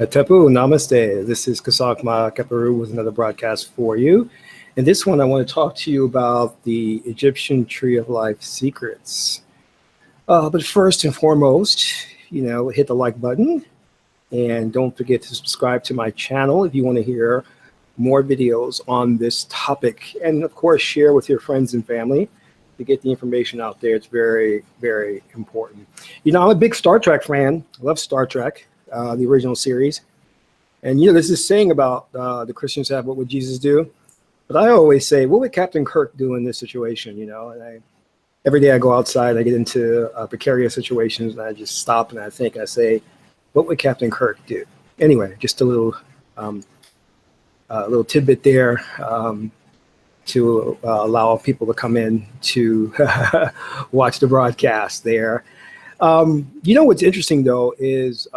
Het-Heru, namaste. This is Kasakma Keperu with another broadcast for you. In this one, I want to talk to you about the Egyptian Tree of Life secrets. But first and foremost, hit the like button and don't forget to subscribe to my channel if you want to hear more videos on this topic. And of course, share with your friends and family to get the information out there. It's very, very important. I'm a big Star Trek fan. I love Star Trek. The original series. And there's this saying about the Christians have, what would Jesus do? But I always say, what would Captain Kirk do in this situation? And every day I go outside, I get into precarious situations, and I just stop and I think, I say, what would Captain Kirk do? Anyway, just a little tidbit there to allow people to come in to watch the broadcast there. What's interesting though is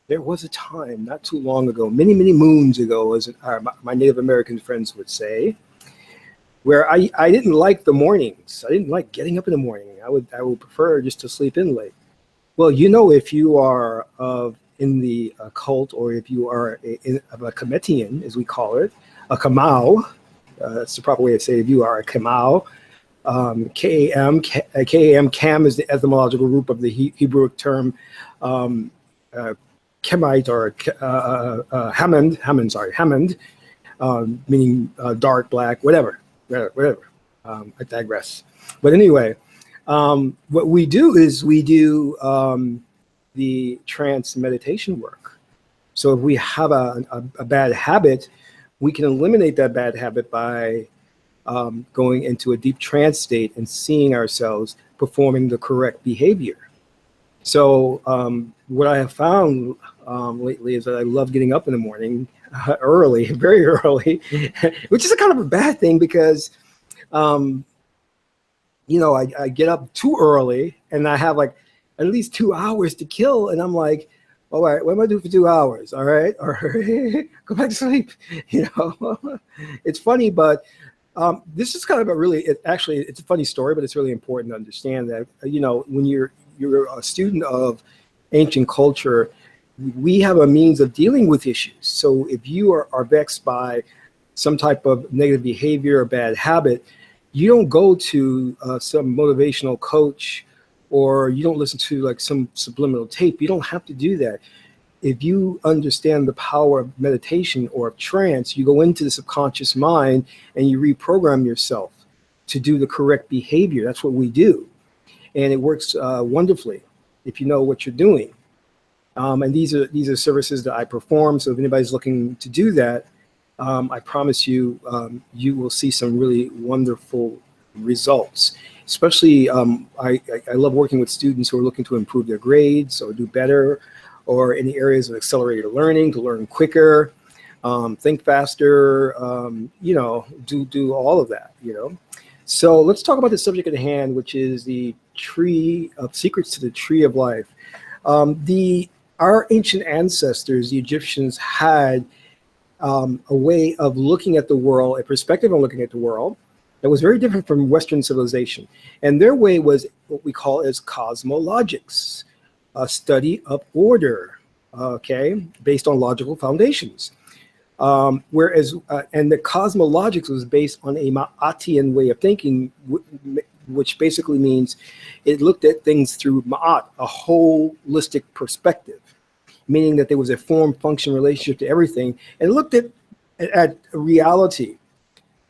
there was a time not too long ago, many moons ago, as my Native American friends would say, where I didn't like the mornings. I didn't like getting up in the morning. I would prefer just to sleep in late. Well, if you are in the occult, or if you are a Kemetian, as we call it, a Kamau, that's the proper way to say it, if you are a Kamau. Kam is the etymological root of the Hebrew term Kemite, or Hammond, meaning dark, black, whatever. I digress. But anyway, what we do is we do the trance meditation work. So if we have a bad habit, we can eliminate that bad habit by going into a deep trance state and seeing ourselves performing the correct behavior. So what I have found lately is that I love getting up in the morning early, very early, which is a kind of a bad thing because, I get up too early and I have like at least 2 hours to kill. And I'm like, all right, what am I doing for 2 hours? All right, go back to sleep. It's funny, but this is kind of it's a funny story, but it's really important to understand that, when you're a student of ancient culture, we have a means of dealing with issues. So if you are vexed by some type of negative behavior or bad habit, you don't go to some motivational coach, or you don't listen to like some subliminal tape. You don't have to do that. If you understand the power of meditation or of trance, you go into the subconscious mind and you reprogram yourself to do the correct behavior. That's what we do. And it works wonderfully if you know what you're doing. And these are services that I perform. So if anybody's looking to do that, I promise you, you will see some really wonderful results. Especially, I love working with students who are looking to improve their grades or do better, or in the areas of accelerated learning, to learn quicker, think faster, do all of that, So let's talk about the subject at hand, which is the tree of secrets to the tree of life. Our ancient ancestors, the Egyptians, had a way of looking at the world, a perspective on looking at the world that was very different from Western civilization. And their way was what we call as cosmologics, a study of order, based on logical foundations. And the cosmologics was based on a Ma'atian way of thinking, which basically means it looked at things through Ma'at, a holistic perspective, meaning that there was a form-function relationship to everything, and looked at reality,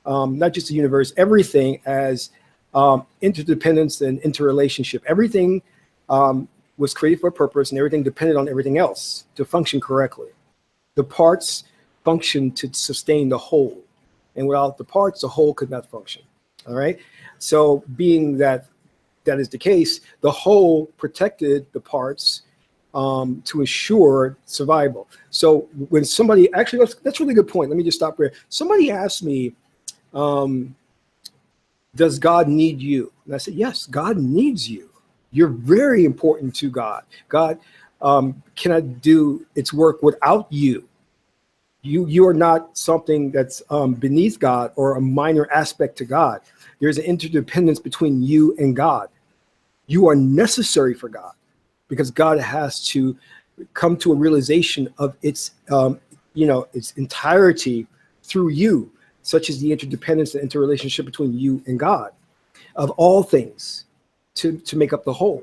not just the universe, everything as interdependence and interrelationship. Everything was created for a purpose, and everything depended on everything else to function correctly. The parts function to sustain the whole, and without the parts, the whole could not function. All right. So being that is the case, the whole protected the parts to assure survival. So when somebody, actually, that's a really good point. Let me just stop there. Somebody asked me, does God need you? And I said, yes, God needs you. You're very important to God. God cannot do its work without you. You are not something that's beneath God or a minor aspect to God. There's an interdependence between you and God. You are necessary for God, because God has to come to a realization of its, its entirety through you, such as the interdependence and interrelationship between you and God, of all things, to make up the whole.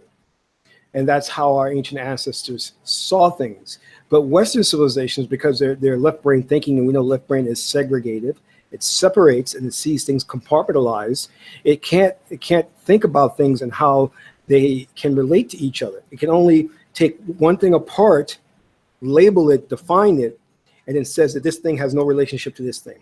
And that's how our ancient ancestors saw things. But Western civilizations, because they're left brain thinking, and we know left brain is segregated, it separates and it sees things compartmentalized. It can't think about things and how they can relate to each other. It can only take one thing apart, label it, define it, and then says that this thing has no relationship to this thing.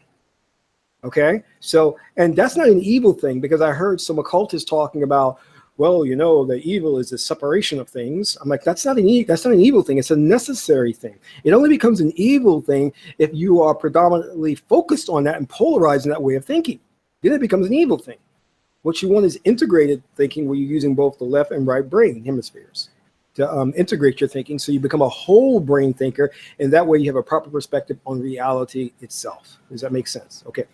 Okay? So, and that's not an evil thing, because I heard some occultists talking about, well, the evil is the separation of things. I'm like, that's not an evil thing. It's a necessary thing. It only becomes an evil thing if you are predominantly focused on that and polarized in that way of thinking. Then it becomes an evil thing. What you want is integrated thinking, where you're using both the left and right brain hemispheres to integrate your thinking, so you become a whole brain thinker, and that way you have a proper perspective on reality itself. Does that make sense? Okay.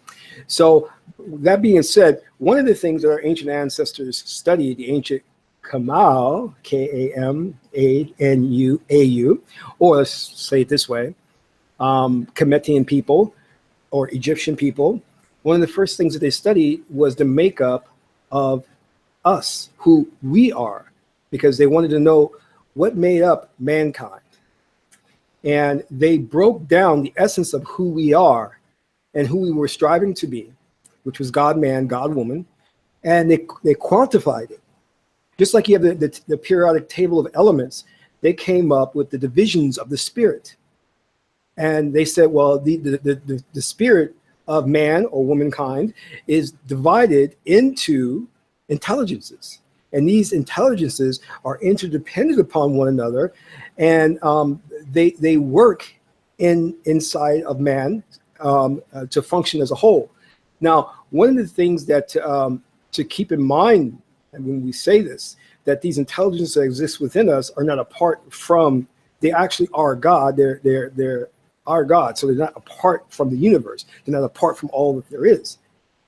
So that being said, one of the things that our ancient ancestors studied, the ancient Kamal, K-A-M-A-N-U-A-U, or let's say it this way, Kemetian people or Egyptian people, one of the first things that they studied was the makeup of us, who we are, because they wanted to know what made up mankind. And they broke down the essence of who we are and who we were striving to be, which was God man, God woman, and they quantified it. Just like you have the periodic table of elements, they came up with the divisions of the spirit. And they said, well, the spirit of man or womankind is divided into intelligences. And these intelligences are interdependent upon one another, and they work inside of man to function as a whole. Now, one of the things that to keep in mind, and when we say this, that these intelligences that exist within us are not apart from, they actually are God. They're our God. So they're not apart from the universe. They're not apart from all that there is.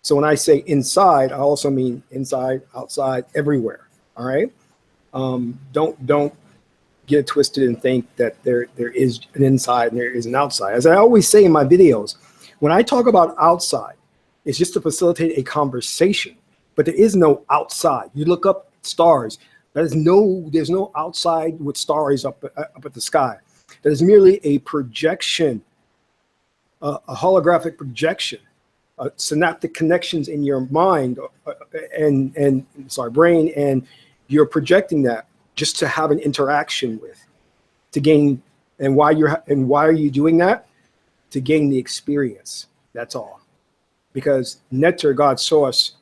So when I say inside, I also mean inside, outside, everywhere. All right. Don't get it twisted and think that there is an inside and there is an outside. As I always say in my videos, when I talk about outside, it's just to facilitate a conversation, but there is no outside. You look up stars. There's no outside with stars up at the sky. That is merely a projection, a holographic projection. Synaptic connections in your mind brain, and you're projecting that just to have an interaction with, to gain. And why are you doing that? To gain the experience. That's all. Because Neter, God's source,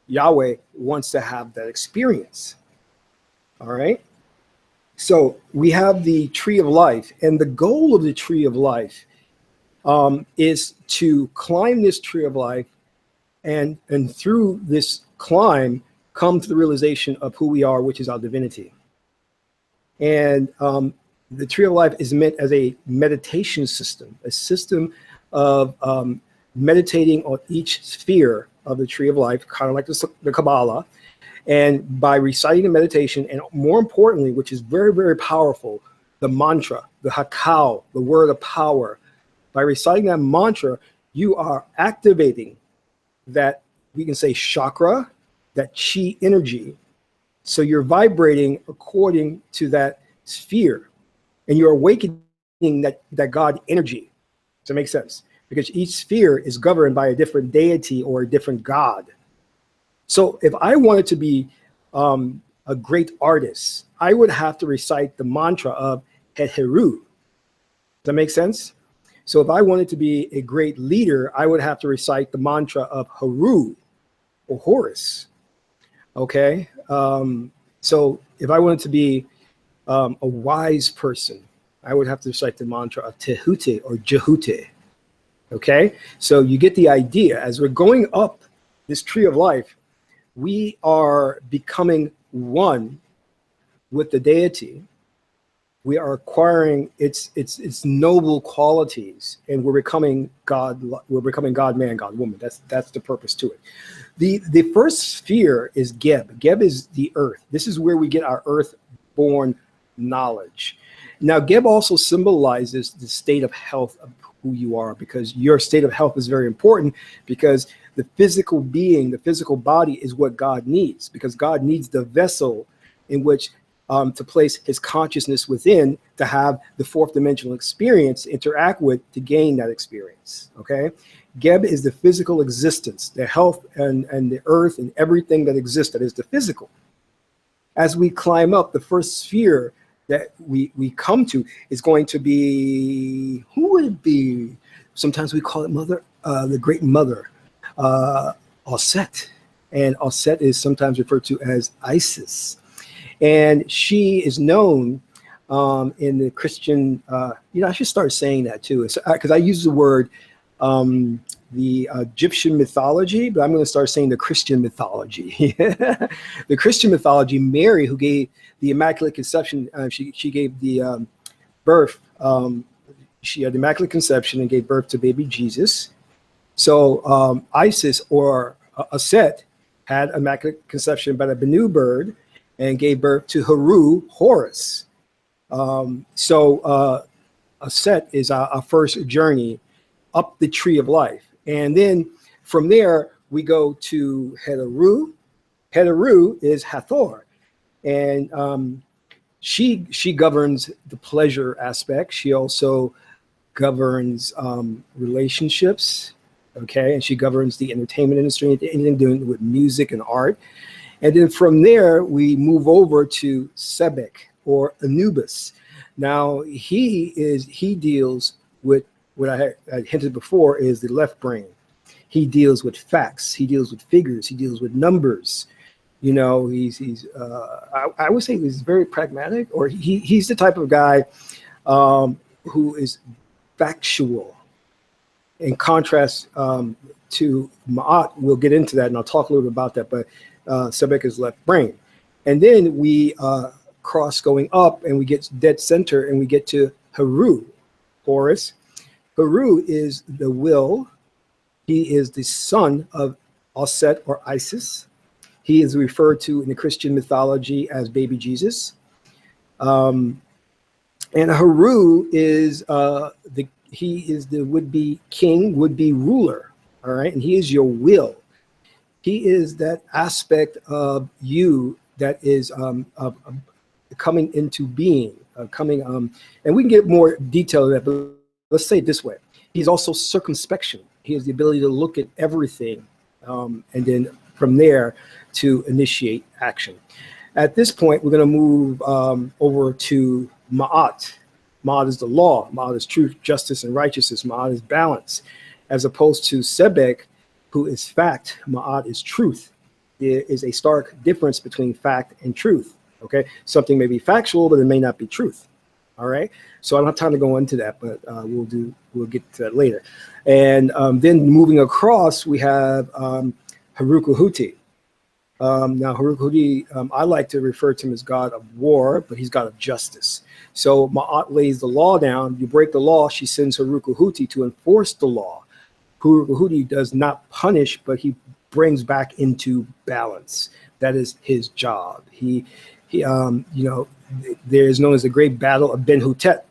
Yahweh, wants to have that experience. All right. So we have the tree of life, and the goal of the tree of life is to climb this tree of life, and through this climb come to the realization of who we are, which is our divinity. And the tree of life is meant as a meditation system, a system of meditating on each sphere of the tree of life, kind of like the Kabbalah. And by reciting the meditation, and more importantly, which is very, very powerful, the mantra, the hakao, the word of power. By reciting that mantra, you are activating that, we can say, chakra, that chi energy. So you're vibrating according to that sphere, and you're awakening that God energy. Does that make sense? Because each sphere is governed by a different deity or a different God. So if I wanted to be a great artist, I would have to recite the mantra of Het-Heru. Does that make sense? So if I wanted to be a great leader, I would have to recite the mantra of Heru or Horus. Okay. So if I wanted to be a wise person, I would have to recite the mantra of Tehute or Jehute. Okay. So you get the idea. As we're going up this tree of life, we are becoming one with the deity. We are acquiring its noble qualities, and we're becoming God. We're becoming God man, God woman. That's the purpose to it. The first sphere is Geb. Geb is the earth. This is where we get our earth-born knowledge. Now, Geb also symbolizes the state of health of who you are, because your state of health is very important, because the physical being, the physical body is what God needs, because God needs the vessel in which to place his consciousness within, to have the fourth dimensional experience to interact with, to gain that experience. Okay, Geb is the physical existence, the health and the earth and everything that exists, that is the physical. As we climb up, the first sphere that we come to is going to be, who would it be? Sometimes we call it Mother, the Great Mother, Auset. And Auset is sometimes referred to as Isis. And she is known in the Christian, I should start saying that too, because I use the word the Egyptian mythology, but I'm going to start saying the Christian mythology. The Christian mythology, Mary, who gave the Immaculate Conception, she gave the birth, she had the Immaculate Conception and gave birth to baby Jesus. So Isis, or Aset, had Immaculate Conception by the Benu bird and gave birth to Heru, Horus. So Aset is our first journey up the tree of life. And then from there, we go to Het-Heru. Het-Heru is Hathor. And she governs the pleasure aspect. She also governs relationships, okay? And she governs the entertainment industry, anything doing with music and art. And then from there, we move over to Sebek, or Anubis. Now, he deals with what I had hinted before, is the left brain. He deals with facts. He deals with figures. He deals with numbers. You know, I would say he's very pragmatic, or he's the type of guy who is factual. In contrast to Ma'at, we'll get into that, and I'll talk a little bit about that, but Sebek is left brain. And then we cross going up, and we get dead center, and we get to Heru, Horus. Heru is the will. He is the son of Auset, or Isis. He is referred to in the Christian mythology as baby Jesus. And Heru is he is the would-be king, would-be ruler, all right? And he is your will. He is that aspect of you that is of coming into being, and we can get more detail of that, but let's say it this way. He's also circumspection. He has the ability to look at everything, and then from there to initiate action. At this point, we're going to move over to Ma'at. Ma'at is the law. Ma'at is truth, justice, and righteousness. Ma'at is balance. As opposed to Sebek, who is fact, Ma'at is truth. There is a stark difference between fact and truth. Okay, something may be factual, but it may not be truth. All right, so I don't have time to go into that, but we'll get to that later. And then moving across, we have Heruku-Huti. Now, Heruku-Huti, I like to refer to him as God of war, but he's God of justice. So Ma'at lays the law down. You break the law, she sends Heruku-Huti to enforce the law. Heruku-Huti does not punish, but he brings back into balance. That is his job. He there is known as the Great Battle of Ben Hutet,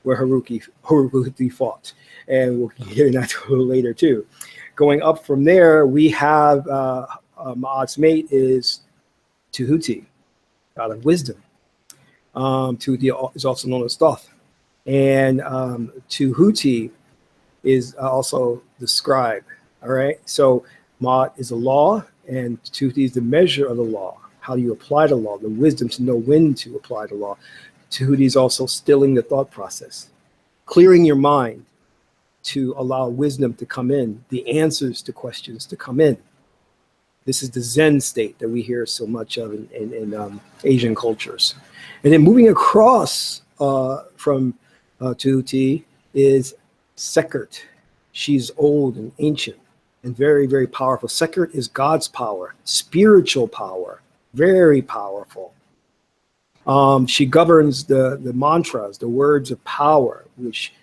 where Heruku-Huti fought, and we'll get into that a little later too. Going up from there, we have Ma'at's mate is Tehuti, God of wisdom. Tehuti is also known as Thoth, and Tehuti is also the scribe. All right, so Ma'at is the law, and Tehuti is the measure of the law. How do you apply the law? The wisdom to know when to apply the law. Tehuti is also stilling the thought process, clearing your mind to allow wisdom to come in, the answers to questions to come in. This is the Zen state that we hear so much of in Asian cultures. And then moving across from Tehuti is Sekert. She's old and ancient and very, very powerful. Sekert is God's power, spiritual power, very powerful. She governs the mantras, the words of power, which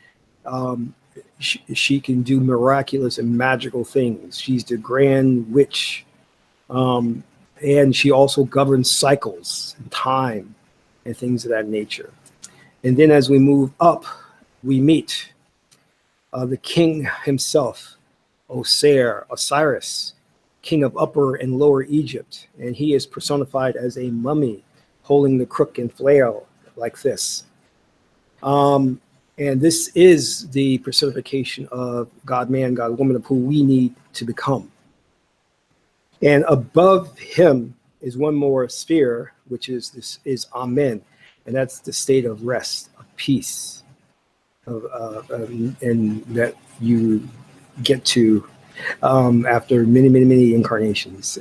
she can do miraculous and magical things. She's the grand witch. And she also governs cycles and time and things of that nature. And then as we move up, we meet the king himself, Osiris, king of Upper and Lower Egypt. And he is personified as a mummy holding the crook and flail like this. And this is the personification of God man, God woman, of who we need to become. And above him is one more sphere, which is Amen. And that's the state of rest, of peace, and that you get to after many, many, many incarnations.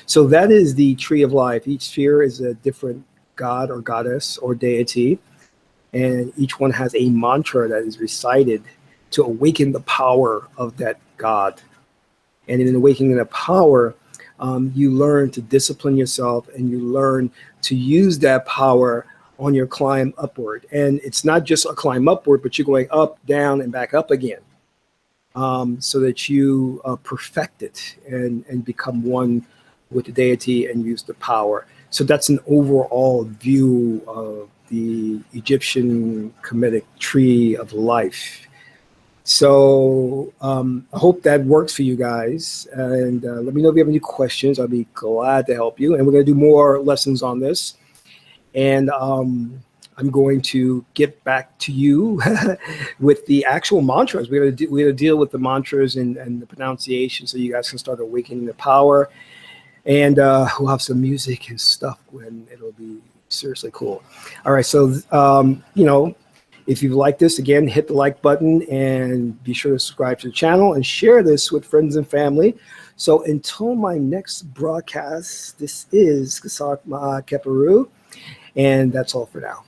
So that is the tree of life. Each sphere is a different god or goddess or deity. And each one has a mantra that is recited to awaken the power of that God. And in awakening the power, you learn to discipline yourself, and you learn to use that power on your climb upward. And it's not just a climb upward, but you're going up, down, and back up again, so that you perfect it and become one with the deity and use the power. So that's an overall view of the Egyptian Kemetic tree of life. So I hope that works for you guys. And let me know if you have any questions. I'll be glad to help you. And we're going to do more lessons on this. And I'm going to get back to you with the actual mantras. We're going to deal with the mantras and the pronunciation, so you guys can start awakening the power. And we'll have some music and stuff, and it'll be seriously cool. All right, so if you like this, again, hit the like button and be sure to subscribe to the channel and share this with friends and family. So until my next broadcast, this is Kasark Ma Keperu, and that's all for now.